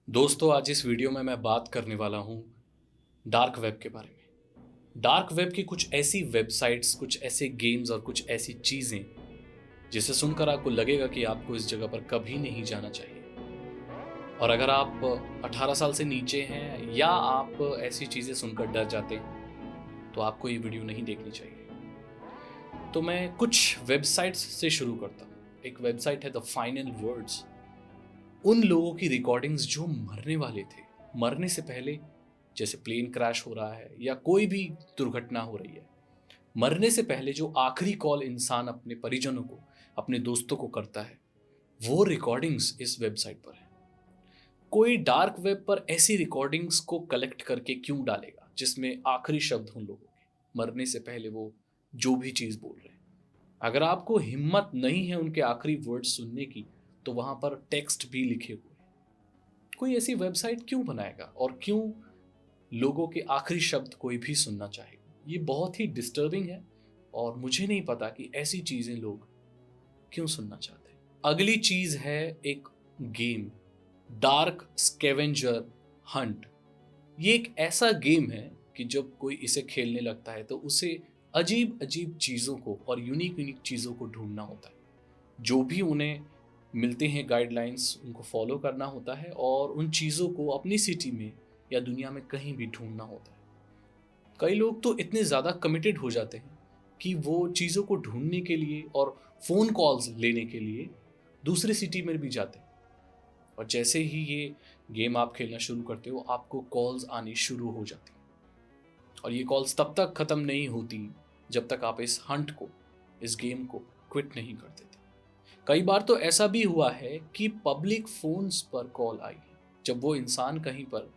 दोस्तों, आज इस वीडियो में मैं बात करने वाला हूँ डार्क वेब के बारे में। डार्क वेब की कुछ ऐसी वेबसाइट्स, कुछ ऐसे गेम्स और कुछ ऐसी चीज़ें जिसे सुनकर आपको लगेगा कि आपको इस जगह पर कभी नहीं जाना चाहिए। और अगर आप 18 साल से नीचे हैं या आप ऐसी चीज़ें सुनकर डर जाते हैं, तो आपको ये वीडियो नहीं देखनी चाहिए। तो मैं कुछ वेबसाइट्स से शुरू करता हूँ। एक वेबसाइट है द फाइनल वर्ड्स। उन लोगों की रिकॉर्डिंग्स जो मरने वाले थे, मरने से पहले, जैसे प्लेन क्रैश हो रहा है या कोई भी दुर्घटना हो रही है, मरने से पहले जो आखिरी कॉल इंसान अपने परिजनों को, अपने दोस्तों को करता है, वो रिकॉर्डिंग्स इस वेबसाइट पर है। कोई डार्क वेब पर ऐसी रिकॉर्डिंग्स को कलेक्ट करके क्यों डालेगा जिसमें आखिरी शब्द उन लोगों के, मरने से पहले वो जो भी चीज़ बोल रहे हैं। अगर आपको हिम्मत नहीं है उनके आखिरी वर्ड सुनने की, तो वहां पर टेक्स्ट भी लिखे हुए हैं। कोई ऐसी वेबसाइट क्यों बनाएगा और क्यों लोगों के आखिरी शब्द कोई भी सुनना चाहेगा? ये बहुत ही डिस्टर्बिंग है और मुझे नहीं पता कि ऐसी चीजें लोग क्यों सुनना चाहते हैं। अगली चीज है एक गेम, डार्क स्कैवेंजर हंट। ये एक ऐसा गेम है कि जब कोई इसे खेलने लगता है तो उसे अजीब अजीब चीज़ों को और यूनिक यूनिक चीज़ों को ढूंढना होता है। जो भी उन्हें मिलते हैं गाइडलाइंस, उनको फॉलो करना होता है और उन चीज़ों को अपनी सिटी में या दुनिया में कहीं भी ढूंढना होता है। कई लोग तो इतने ज़्यादा कमिटेड हो जाते हैं कि वो चीज़ों को ढूंढने के लिए और फ़ोन कॉल्स लेने के लिए दूसरे सिटी में भी जाते हैं। और जैसे ही ये गेम आप खेलना शुरू करते हो, आपको कॉल्स आनी शुरू हो जाती हैं। और ये कॉल्स तब तक ख़त्म नहीं होती जब तक आप इस हंट को, इस गेम को क्विट नहीं कर देते। कई बार तो ऐसा भी हुआ है कि पब्लिक फ़ोन्स पर कॉल आई है। जब वो इंसान कहीं पर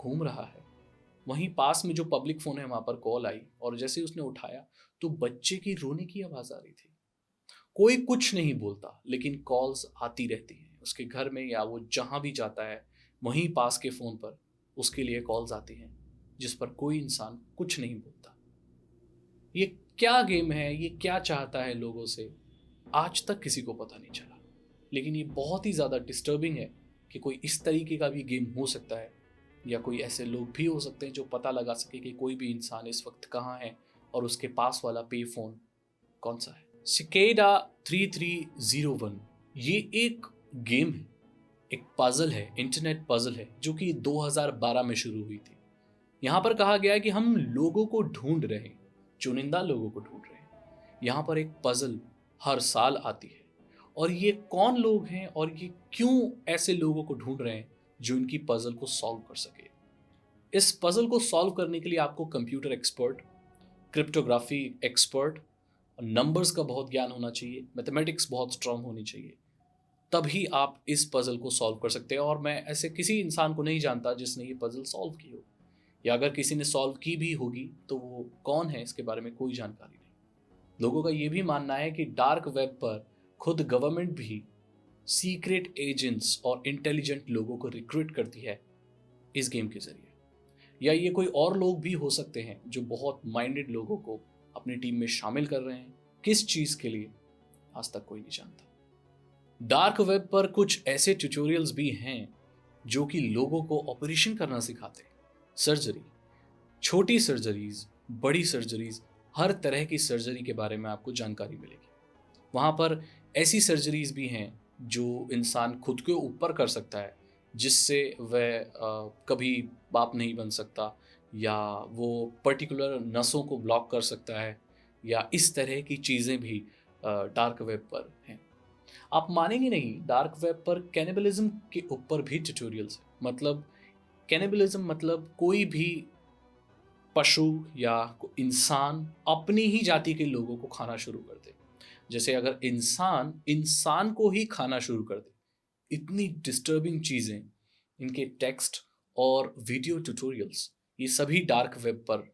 घूम रहा है, वहीं पास में जो पब्लिक फ़ोन है वहाँ पर कॉल आई और जैसे ही उसने उठाया तो बच्चे की रोने की आवाज़ आ रही थी। कोई कुछ नहीं बोलता, लेकिन कॉल्स आती रहती हैं। उसके घर में या वो जहाँ भी जाता है, वहीं पास के फ़ोन पर उसके लिए कॉल्स आती हैं, जिस पर कोई इंसान कुछ नहीं बोलता। ये क्या गेम है, ये क्या चाहता है लोगों से, आज तक किसी को पता नहीं चला। लेकिन ये बहुत ही ज़्यादा डिस्टर्बिंग है कि कोई इस तरीके का भी गेम हो सकता है, या कोई ऐसे लोग भी हो सकते हैं जो पता लगा सके कि कोई भी इंसान इस वक्त कहाँ है और उसके पास वाला पे फ़ोन कौन सा है। सिकेडा 3301 ये एक गेम है, एक पजल है, इंटरनेट पजल है जो कि 2012 में शुरू हुई थी। यहाँ पर कहा गया है कि हम लोगों को ढूंढ रहे हैं, चुनिंदा लोगों को ढूंढ रहे हैं। यहाँ पर एक पजल हर साल आती है और ये कौन लोग हैं और ये क्यों ऐसे लोगों को ढूंढ रहे हैं जो इनकी पजल को सॉल्व कर सके। इस पजल को सॉल्व करने के लिए आपको computer expert, cryptography expert, numbers का बहुत ज्ञान होना चाहिए, मैथमेटिक्स बहुत स्ट्रांग होनी चाहिए। तभी आप इस पजल को सॉल्व कर सकते हैं। और मैं ऐसे किसी इंसान को नहीं जानता जिसने ये पजल सॉल्व की हो, या अगर किसी ने सॉल्व की भी होगी तो वो कौन है इसके बारे में कोई जानकारी नहीं। लोगों का ये भी मानना है कि डार्क वेब पर खुद गवर्नमेंट भी सीक्रेट एजेंट्स और इंटेलिजेंट लोगों को रिक्रूट करती है इस गेम के जरिए। या ये कोई और लोग भी हो सकते हैं जो बहुत माइंडेड लोगों को अपनी टीम में शामिल कर रहे हैं। किस चीज़ के लिए, आज तक कोई नहीं जानता। डार्क वेब पर कुछ ऐसे ट्यूटोरियल्स भी हैं जो कि लोगों को ऑपरेशन करना सिखाते हैं। सर्जरी, छोटी सर्जरीज, बड़ी सर्जरीज, हर तरह की सर्जरी के बारे में आपको जानकारी मिलेगी। वहाँ पर ऐसी सर्जरीज भी हैं जो इंसान खुद के ऊपर कर सकता है, जिससे वह कभी बाप नहीं बन सकता, या वो पर्टिकुलर नसों को ब्लॉक कर सकता है, या इस तरह की चीज़ें भी डार्क वेब पर हैं। आप मानेंगे नहीं, डार्क वेब पर कैनिबलिज्म के ऊपर भी ट्यूटोरियल्स हैं। मतलब कैनिबलिज्म मतलब कोई भी पशु या इंसान अपनी ही जाति के लोगों को खाना शुरू कर दे। जैसे अगर इंसान इंसान को ही खाना शुरू कर दे। इतनी डिस्टर्बिंग चीज़ें, इनके टेक्स्ट और वीडियो ट्यूटोरियल्स, ये सभी डार्क वेब पर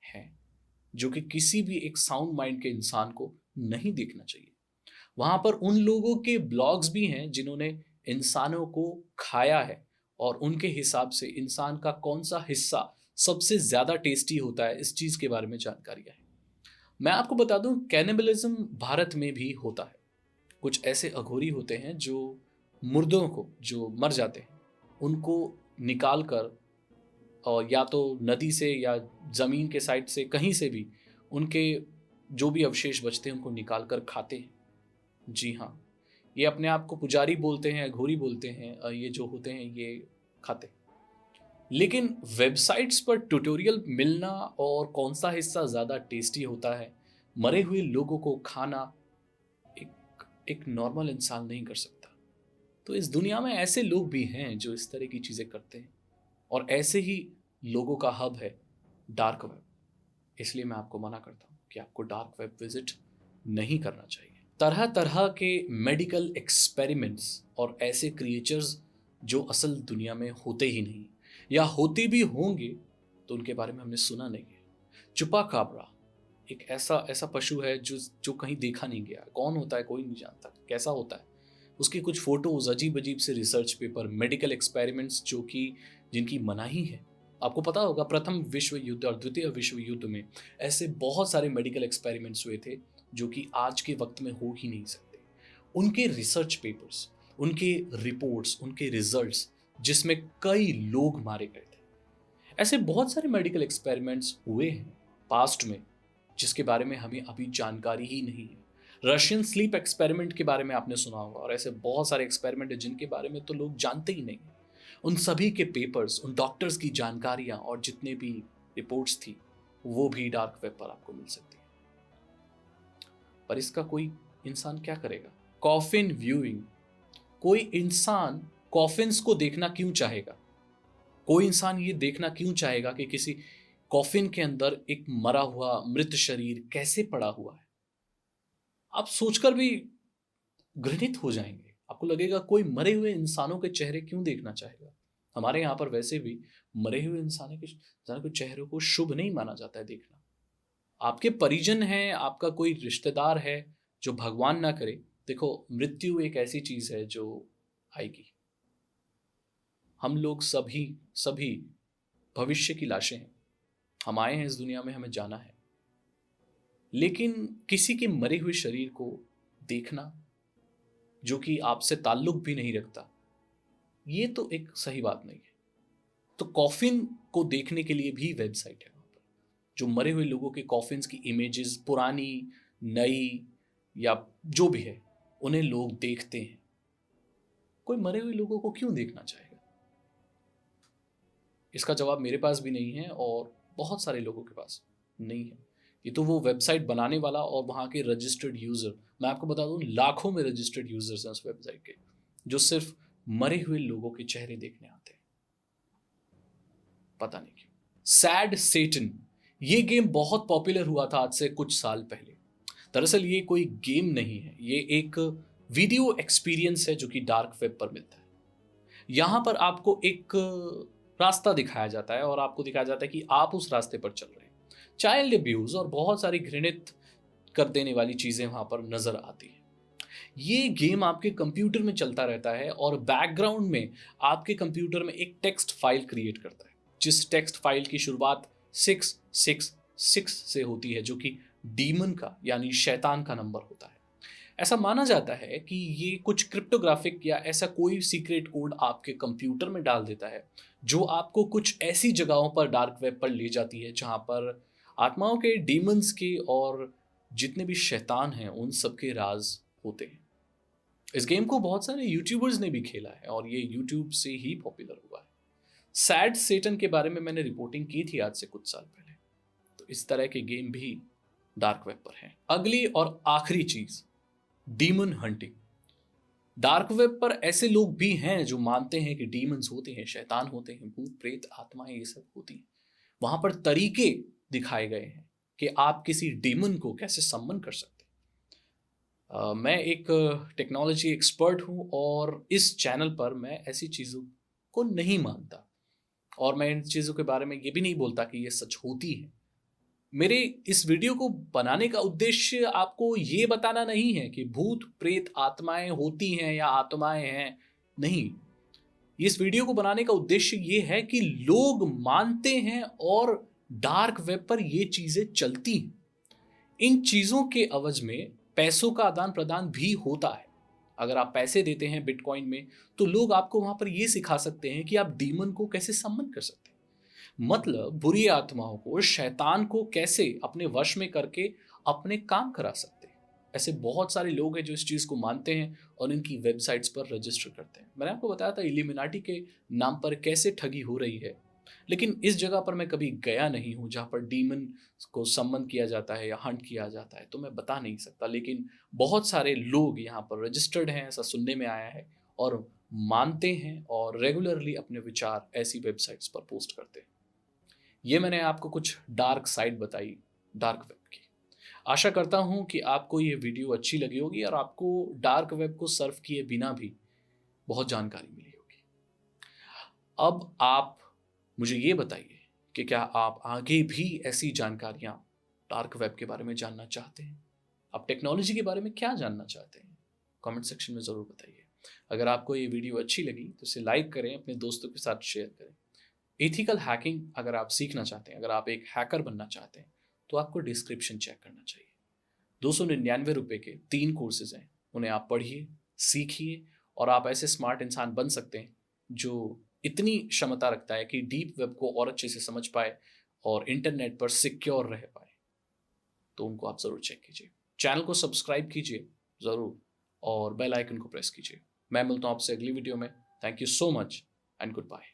हैं, जो कि किसी भी एक साउंड माइंड के इंसान को नहीं देखना चाहिए। वहाँ पर उन लोगों के ब्लॉग्स भी हैं जिन्होंने इंसानों को खाया है और उनके हिसाब से इंसान का कौन सा हिस्सा सबसे ज़्यादा टेस्टी होता है, इस चीज़ के बारे में जानकारियाँ हैं। मैं आपको बता दूं, कैनिबलिज्म भारत में भी होता है। कुछ ऐसे अघोरी होते हैं जो मुर्दों को, जो मर जाते हैं, उनको निकाल कर, और या तो नदी से या ज़मीन के साइड से कहीं से भी उनके जो भी अवशेष बचते हैं उनको निकाल कर खाते हैं। जी हाँ, ये अपने आप को पुजारी बोलते हैं, घोरी बोलते हैं, ये जो होते हैं ये खाते हैं। लेकिन वेबसाइट्स पर ट्यूटोरियल मिलना और कौन सा हिस्सा ज़्यादा टेस्टी होता है, मरे हुए लोगों को खाना एक एक नॉर्मल इंसान नहीं कर सकता। तो इस दुनिया में ऐसे लोग भी हैं जो इस तरह की चीज़ें करते हैं, और ऐसे ही लोगों का हब है डार्क वेब। इसलिए मैं आपको मना करता हूँ कि आपको डार्क वेब विजिट नहीं करना चाहिए। तरह तरह के मेडिकल एक्सपेरिमेंट्स और ऐसे क्रिएचर्स जो असल दुनिया में होते ही नहीं, या होते भी होंगे तो उनके बारे में हमने सुना नहीं है। चुपाकाब्रा एक ऐसा ऐसा पशु है जो जो कहीं देखा नहीं गया। कौन होता है कोई नहीं जानता, कैसा होता है। उसकी कुछ फोटोज, अजीब अजीब से रिसर्च पेपर, मेडिकल एक्सपेरिमेंट्स जो कि जिनकी मनाही है। आपको पता होगा प्रथम विश्व युद्ध और द्वितीय विश्व युद्ध में ऐसे बहुत सारे मेडिकल एक्सपेरिमेंट्स हुए थे जो कि आज के वक्त में हो ही नहीं सकते। उनके रिसर्च पेपर्स, उनके रिपोर्ट्स, उनके रिजल्ट्स, जिसमें कई लोग मारे गए थे। ऐसे बहुत सारे मेडिकल एक्सपेरिमेंट्स हुए हैं पास्ट में जिसके बारे में हमें अभी जानकारी ही नहीं है। रशियन स्लीप एक्सपेरिमेंट के बारे में आपने सुना होगा, और ऐसे बहुत सारे एक्सपेरिमेंट हैं जिनके बारे में तो लोग जानते ही नहीं। उन सभी के पेपर्स, उन डॉक्टर्स की जानकारियां और जितने भी रिपोर्ट्स थी वो भी डार्क वेब पर आपको मिल सकती है। पर इसका कोई इंसान क्या करेगा? Coffin viewing. कोई इंसान कॉफिन्स को देखना क्यों चाहेगा? कोई इंसान ये देखना क्यों चाहेगा कि किसी कॉफिन के अंदर एक मरा हुआ मृत शरीर कैसे पड़ा हुआ है? आप सोचकर भी घृणित हो जाएंगे। आपको लगेगा कोई मरे हुए इंसानों के चेहरे क्यों देखना चाहेगा? हमारे यहाँ पर वैसे भी मरे हुए इंसानों के चेहरों को शुभ नहीं माना जाता है देखना। आपके परिजन हैं, आपका कोई रिश्तेदार है, जो भगवान ना करे। देखो, मृत्यु एक ऐसी चीज है जो आएगी। हम लोग सभी सभी भविष्य की लाशें हैं। हम आए हैं इस दुनिया में, हमें जाना है। लेकिन किसी के मरे हुए शरीर को देखना जो कि आपसे ताल्लुक भी नहीं रखता, ये तो एक सही बात नहीं है। तो कॉफिन को देखने के लिए भी वेबसाइट है वहां पर, जो मरे हुए लोगों के कॉफिन्स की इमेजेस, पुरानी, नई या जो भी है, उन्हें लोग देखते हैं। कोई मरे हुए लोगों को क्यों देखना चाहेगा? इसका जवाब मेरे पास भी नहीं है और बहुत सारे लोगों के पास नहीं है। ये तो वो वेबसाइट बनाने वाला और वहाँ के रजिस्टर्ड यूज़र, मैं आपको बता दूँ लाखों में रजिस्टर्ड यूज़र्स हैं उस वेबसाइट के, जो सिर्फ मरे हुए लोगों के चेहरे देखने आते हैं। पता नहीं क्यों। सैड सेटन, ये गेम बहुत पॉपुलर हुआ था आज से कुछ साल पहले। दरअसल ये कोई गेम नहीं है, ये एक वीडियो एक्सपीरियंस है जो कि डार्क वेब पर मिलता है। यहाँ पर आपको एक रास्ता दिखाया जाता है और आपको दिखाया जाता है कि आप उस रास्ते पर चल रहे हैं। चाइल्ड अब्यूज और बहुत सारी घृणित कर देने वाली चीजें वहां पर नजर आती हैं। ये गेम आपके कंप्यूटर में चलता रहता है और बैकग्राउंड में आपके कंप्यूटर में एक टेक्स्ट फाइल क्रिएट करता है, जिस टेक्स्ट फाइल की शुरुआत 666 से होती है, जो कि डीमन का यानी शैतान का नंबर होता है। ऐसा माना जाता है कि ये कुछ क्रिप्टोग्राफिक या ऐसा कोई सीक्रेट कोड आपके कंप्यूटर में डाल देता है जो आपको कुछ ऐसी जगहों पर डार्क वेब पर ले जाती है जहां पर आत्माओं के, डीमंस के और जितने भी शैतान हैं उन सब के राज होते हैं। इस गेम को बहुत सारे यूट्यूबर्स ने भी खेला है और ये यूट्यूब से ही पॉपुलर हुआ है। सैड सेटन के बारे में मैंने रिपोर्टिंग की थी आज से कुछ साल पहले। तो इस तरह के गेम भी डार्क वेब पर हैं। अगली और आखिरी चीज, डीमन हंटिंग। डार्क वेब पर ऐसे लोग भी हैं जो मानते हैं कि डीमंस होते हैं, शैतान होते हैं, भूत प्रेत आत्माएं ये सब होती हैं। वहां पर तरीके दिखाए गए हैं कि आप किसी डीमन को कैसे सम्मन कर सकते हैं। मैं एक टेक्नोलॉजी एक्सपर्ट हूं और इस चैनल पर मैं ऐसी चीज़ों को नहीं मानता और मैं इन चीज़ों के बारे में ये भी नहीं बोलता कि ये सच होती है। मेरे इस वीडियो को बनाने का उद्देश्य आपको ये बताना नहीं है कि भूत प्रेत आत्माएं होती हैं या आत्माएं हैं, नहीं। इस वीडियो को बनाने का उद्देश्य ये है कि लोग मानते हैं और डार्क वेब पर ये चीजें चलती हैं। इन चीजों के अवज में पैसों का आदान प्रदान भी होता है। अगर आप पैसे देते हैं बिटकॉइन में तो लोग आपको वहां पर ये सिखा सकते हैं कि आप डीमन को कैसे सम्मन कर सकते हैं, मतलब बुरी आत्माओं को, शैतान को कैसे अपने वश में करके अपने काम करा सकते हैं। ऐसे बहुत सारे लोग हैं जो इस चीज़ को मानते हैं और इनकी वेबसाइट्स पर रजिस्टर करते हैं। मैंने आपको बताया था इल्यूमिनाटी के नाम पर कैसे ठगी हो रही है, लेकिन इस जगह पर मैं कभी गया नहीं हूँ जहाँ पर डीमन को सम्मन किया जाता है या हंट किया जाता है, तो मैं बता नहीं सकता। लेकिन बहुत सारे लोग यहाँ पर रजिस्टर्ड हैं, ऐसा सुनने में आया है, और मानते हैं और रेगुलरली अपने विचार ऐसी वेबसाइट्स पर पोस्ट करते हैं। ये मैंने आपको कुछ डार्क साइड बताई डार्क वेब की। आशा करता हूँ कि आपको ये वीडियो अच्छी लगी होगी और आपको डार्क वेब को सर्फ किए बिना भी बहुत जानकारी मिली होगी। अब आप मुझे ये बताइए कि क्या आप आगे भी ऐसी जानकारियाँ डार्क वेब के बारे में जानना चाहते हैं? आप टेक्नोलॉजी के बारे में क्या जानना चाहते हैं? कमेंट सेक्शन में ज़रूर बताइए। अगर आपको ये वीडियो अच्छी लगी तो इसे लाइक करें, अपने दोस्तों के साथ शेयर करें। एथिकल हैकिंग अगर आप सीखना चाहते हैं, अगर आप एक हैकर बनना चाहते हैं, तो आपको डिस्क्रिप्शन चेक करना चाहिए। 299 रुपए के 3 कोर्सेज हैं, उन्हें आप पढ़िए, सीखिए और आप ऐसे स्मार्ट इंसान बन सकते हैं जो इतनी क्षमता रखता है कि डीप वेब को और अच्छे से समझ पाए और इंटरनेट पर सिक्योर रह पाए। तो उनको आप ज़रूर चेक कीजिए, चैनल को सब्सक्राइब कीजिए ज़रूर और बेल आइकन को प्रेस कीजिए। मैं मिलता हूँ आपसे अगली वीडियो में। Thank you so much and good bye.